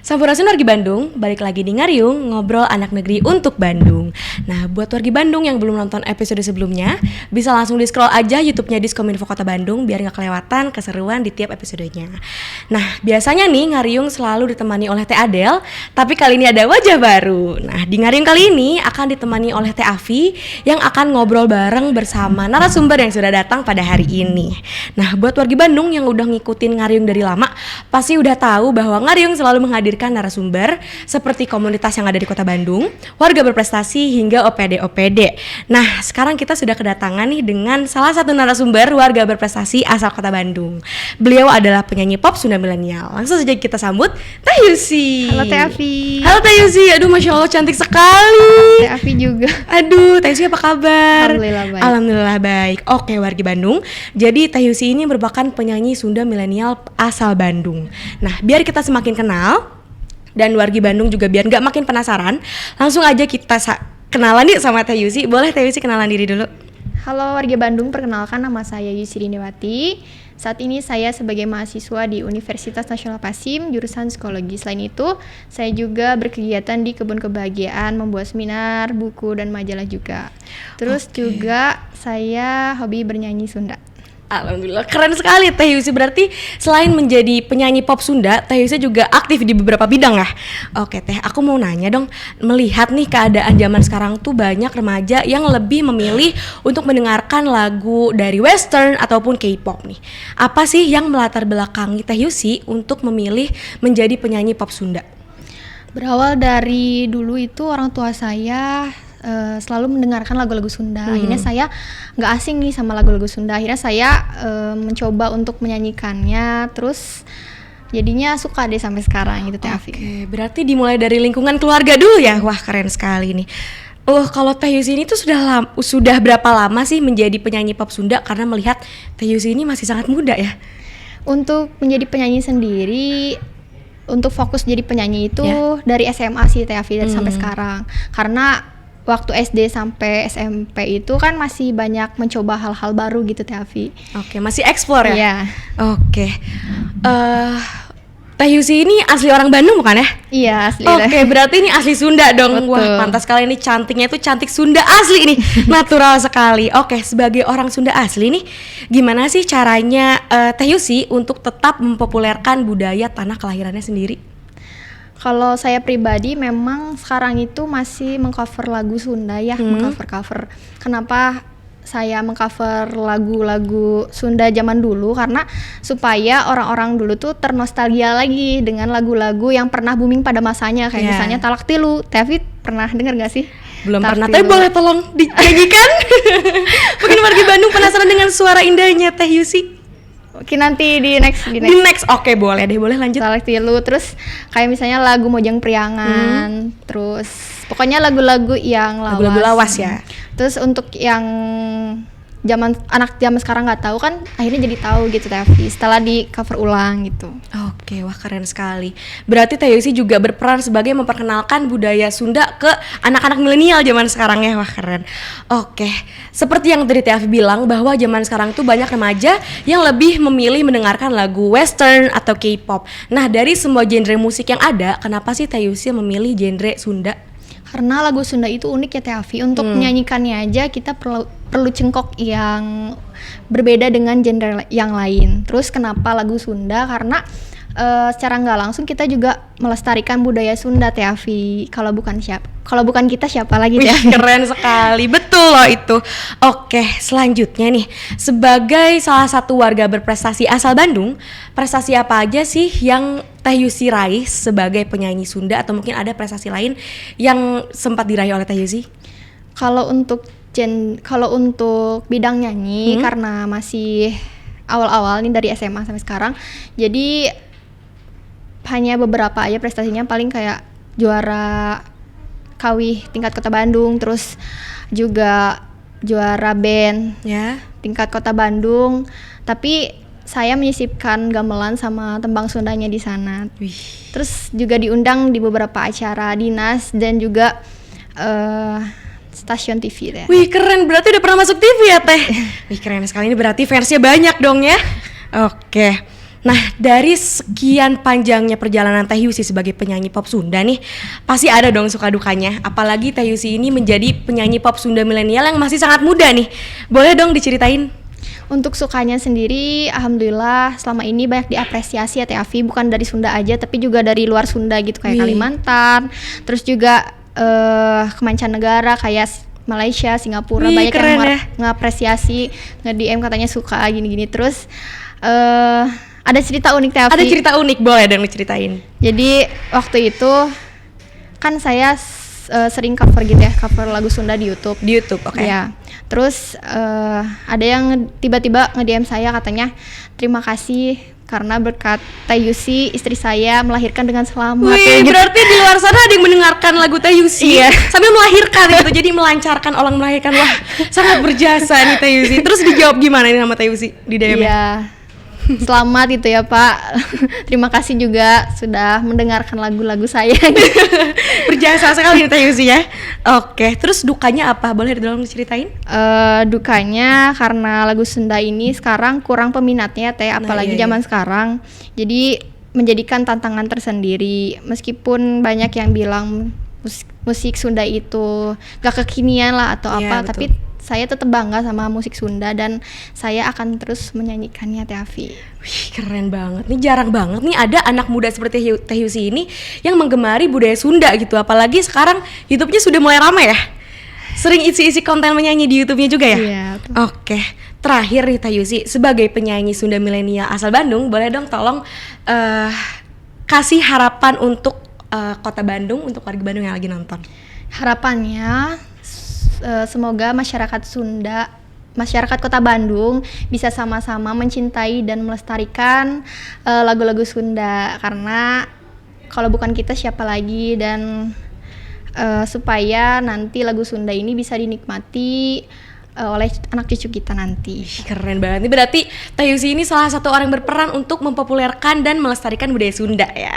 Sampurasun wargi Bandung, balik lagi di Ngariung, ngobrol anak negeri untuk Bandung. Nah, buat wargi Bandung yang belum nonton episode sebelumnya, bisa langsung di-scroll aja YouTube-nya Diskominfo Kota Bandung biar gak kelewatan keseruan di tiap episodenya. Nah, biasanya nih Ngariung selalu ditemani oleh Teh Adel, tapi kali ini ada wajah baru. Nah, di Ngariung kali ini akan ditemani oleh Teh Afi yang akan ngobrol bareng bersama narasumber yang sudah datang pada hari ini. Nah, buat wargi Bandung yang udah ngikutin Ngariung dari lama, pasti udah tahu bahwa Ngariung selalu menghadirkan narasumber seperti komunitas yang ada di Kota Bandung, warga berprestasi hingga OPD-OPD. Nah, sekarang kita sudah kedatangan nih dengan salah satu narasumber warga berprestasi asal Kota Bandung. Beliau adalah penyanyi pop Sunda milenial. Langsung saja kita sambut Teh Yusi. Halo Teh Afi. Halo Teh Yusi. Aduh, Masya Allah cantik sekali. Teh Afi juga. Aduh, Teh Yusi apa kabar? Alhamdulillah baik. Alhamdulillah baik. Oke, wargi Bandung. Jadi Teh Yusi ini merupakan penyanyi Sunda milenial asal Bandung. Nah, biar kita semakin kenal dan wargi Bandung juga biar nggak makin penasaran, langsung aja kita kenalan nih sama Teh Yusi. Boleh Teh Yusi kenalan diri dulu? Halo warga Bandung, perkenalkan nama saya Yusi Rindewati. Saat ini saya sebagai mahasiswa di Universitas Nasional Pasim, jurusan psikologi. Selain itu, saya juga berkegiatan di Kebun Kebahagiaan, membuat seminar, buku, dan majalah juga. Terus juga saya hobi bernyanyi Sunda. Alhamdulillah, keren sekali Teh Yusi. Berarti selain menjadi penyanyi pop Sunda, Teh Yusi juga aktif di beberapa bidang ya? Oke Teh, aku mau nanya dong, melihat nih keadaan zaman sekarang tuh banyak remaja yang lebih memilih untuk mendengarkan lagu dari western ataupun K-pop nih. Apa sih yang melatar belakangi Teh Yusi untuk memilih menjadi penyanyi pop Sunda? Berawal dari dulu itu orang tua saya selalu mendengarkan lagu-lagu Sunda. Akhirnya saya nggak asing nih sama lagu-lagu Sunda. Akhirnya saya mencoba untuk menyanyikannya. Terus jadinya suka deh sampai sekarang gitu Teh Afi. Oke, berarti dimulai dari lingkungan keluarga dulu ya. Wah, keren sekali nih. Kalau Teh Yusi ini tuh sudah berapa lama sih menjadi penyanyi pop Sunda? Karena melihat Teh Yusi ini masih sangat muda ya. Untuk menjadi penyanyi sendiri, untuk fokus jadi penyanyi itu dari SMA sih Teh Afi, dari sampai sekarang. Karena waktu SD sampai SMP itu kan masih banyak mencoba hal-hal baru gitu Teh Afi. Oke, masih explore ya? Iya. Oke. Teh Yusi ini asli orang Bandung bukan ya? Iya, asli. Oke, berarti ini asli Sunda dong. Betul. Wah, pantas kali ini cantiknya itu cantik Sunda asli nih. Natural sekali. Oke, sebagai orang Sunda asli nih, gimana sih caranya Teh Yusi untuk tetap mempopulerkan budaya tanah kelahirannya sendiri? Kalau saya pribadi memang sekarang itu masih mengcover lagu Sunda ya, mengcover. Kenapa saya mengcover lagu-lagu Sunda zaman dulu? Karena supaya orang-orang dulu tuh ternostalgia lagi dengan lagu-lagu yang pernah booming pada masanya. Kayak misalnya Talak Tilu. Teh pernah dengar gak sih? Belum pernah, tapi boleh tolong dinyanyikan? Mungkin warga Bandung penasaran dengan suara indahnya Teh Yusi. Oke, nanti di next. Oke, boleh deh, boleh lanjut. Talak Tilu, terus kayak misalnya lagu Mojang Priangan, terus pokoknya lagu-lagu yang lawas. Lagu-lagu lawas ya. Terus untuk yang anak zaman sekarang nggak tahu kan, akhirnya jadi tahu gitu Teh Afi setelah di cover ulang gitu. Oke, wah keren sekali. Berarti Teh Yusi juga berperan sebagai memperkenalkan budaya Sunda ke anak-anak milenial zaman sekarang ya. Wah keren. Oke, seperti yang tadi Teh Afi bilang bahwa zaman sekarang tuh banyak remaja yang lebih memilih mendengarkan lagu western atau K-pop. Nah, dari semua genre musik yang ada, kenapa sih Teh Yusi memilih genre Sunda? Karena lagu Sunda itu unik ya Teh Afi. Untuk menyanyikannya aja kita perlu cengkok yang berbeda dengan genre yang lain. Terus kenapa lagu Sunda? Karena secara nggak langsung kita juga melestarikan budaya Sunda Teh Afi. Kalau bukan kita siapa lagi Teh Afi? Keren sekali, betul loh itu. Oke, selanjutnya nih, sebagai salah satu warga berprestasi asal Bandung, prestasi apa aja sih yang Teh Yusi raih sebagai penyanyi Sunda, atau mungkin ada prestasi lain yang sempat diraih oleh Teh Yusi? Kalau untuk bidang nyanyi, karena masih awal-awal nih dari SMA sampai sekarang, jadi hanya beberapa aja prestasinya, paling kayak juara Kawih tingkat Kota Bandung, terus juga juara band tingkat Kota Bandung. Tapi saya menyisipkan gamelan sama tembang Sundanya di sana. Terus juga diundang di beberapa acara dinas dan juga stasiun TV deh. Wih keren, berarti udah pernah masuk TV ya Teh? Wih keren sekali, ini berarti fansnya banyak dong ya. Oke. Nah, dari sekian panjangnya perjalanan Teh Yusi sebagai penyanyi pop Sunda nih, pasti ada dong suka dukanya. Apalagi Teh Yusi ini menjadi penyanyi pop Sunda milenial yang masih sangat muda nih. Boleh dong diceritain? Untuk sukanya sendiri, alhamdulillah selama ini banyak diapresiasi ya Teh Afi, bukan dari Sunda aja tapi juga dari luar Sunda gitu, kayak Wih. Kalimantan, terus juga kemancanegara kayak Malaysia, Singapura. Wih, banyak keren yang ya. ngapresiasi, nge-DM katanya suka gini-gini. Terus ada cerita unik Teh Afi. Ada cerita unik, boleh dong diceritain? Jadi waktu itu kan saya sering cover gitu ya, cover lagu Sunda di YouTube. Di YouTube, oke. Ya, terus ada yang tiba-tiba nge-DM saya katanya, terima kasih karena berkat Teh Yusi istri saya melahirkan dengan selamat. Wih, Gitu. berarti di luar sana ada yang mendengarkan lagu Teh Yusi sambil melahirkan gitu, jadi melancarkan orang melahirkan. Wah, sangat berjasa nih Teh Yusi. Terus dijawab gimana nih sama Teh Yusi di DM? Iya, selamat itu ya Pak. Terima kasih juga sudah mendengarkan lagu-lagu saya. Berjasa sekali nih Teh Yusi ya. Oke, terus dukanya apa? Boleh dong diceritain? Dukanya karena lagu Sunda ini sekarang kurang peminatnya Teh, apalagi iya, zaman sekarang. Jadi menjadikan tantangan tersendiri. Meskipun banyak yang bilang musik Sunda itu gak kekinian lah atau Iya, apa, betul. tapi saya tetap bangga sama musik Sunda dan saya akan terus menyanyikannya Teh Afi. Wih, keren banget. Nih jarang banget nih ada anak muda seperti Teh Yusi ini yang menggemari budaya Sunda gitu. Apalagi sekarang YouTube-nya sudah mulai ramai ya. Sering isi-isi konten menyanyi di YouTube-nya juga ya? Iya, betul. Oke, terakhir nih Teh Yusi, sebagai penyanyi Sunda milenial asal Bandung, boleh dong tolong kasih harapan untuk kota Bandung, untuk warga Bandung yang lagi nonton. Harapannya semoga masyarakat Sunda, masyarakat Kota Bandung bisa sama-sama mencintai dan melestarikan lagu-lagu Sunda, karena kalau bukan kita siapa lagi, dan supaya nanti lagu Sunda ini bisa dinikmati oleh anak cucu kita nanti. Keren banget. Ini berarti Teh Yusi ini salah satu orang yang berperan untuk mempopulerkan dan melestarikan budaya Sunda ya.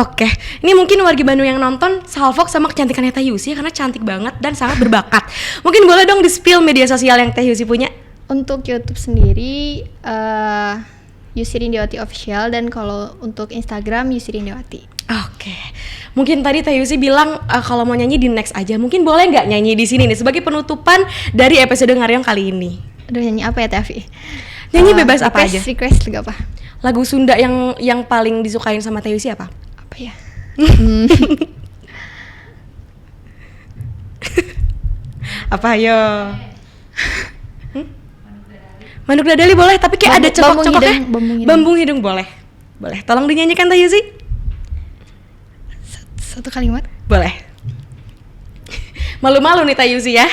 Oke, ini mungkin warga Bandung yang nonton salvok sama kecantikannya Teh Yusi karena cantik banget dan sangat berbakat. Mungkin boleh dong di-spill media sosial yang Teh Yusi punya. Untuk YouTube sendiri Yusi Rindiawati Official, dan kalau untuk Instagram Yusi Rindiawati. Oke, mungkin tadi Teh Yusi bilang kalau mau nyanyi di next aja. Mungkin boleh nggak nyanyi di sini nih sebagai penutupan dari episode Ngaryong kali ini? Aduh, nyanyi apa ya Teh Afi? Nyanyi bebas apa aja. Request lagu apa? Lagu Sunda yang paling disukain sama Teh Yusi apa? Apa ya? Apa ayo? Manuk Dadali boleh, tapi kayak ada cokok-cokoknya. Bambung hidung boleh. Boleh. Tolong dinyanyikan Teh Yusi. Satu kalimat. Boleh. Malu-malu nih Teh Yusi ya.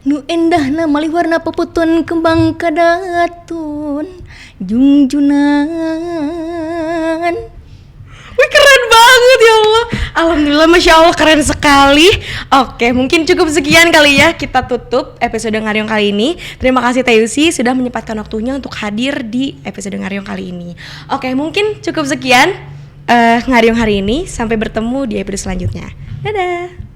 Nu endahna malih warna peputun kembang kadatun jungjunan. Wih, keren banget ya Allah. Alhamdulillah, Masya Allah, keren sekali. Oke, mungkin cukup sekian kali ya. Kita tutup episode Ngaryong kali ini. Terima kasih Teh Yusi sudah menyempatkan waktunya untuk hadir di episode Ngaryong kali ini. Oke, mungkin cukup sekian Ngaryong hari ini. Sampai bertemu di episode selanjutnya. Dadah.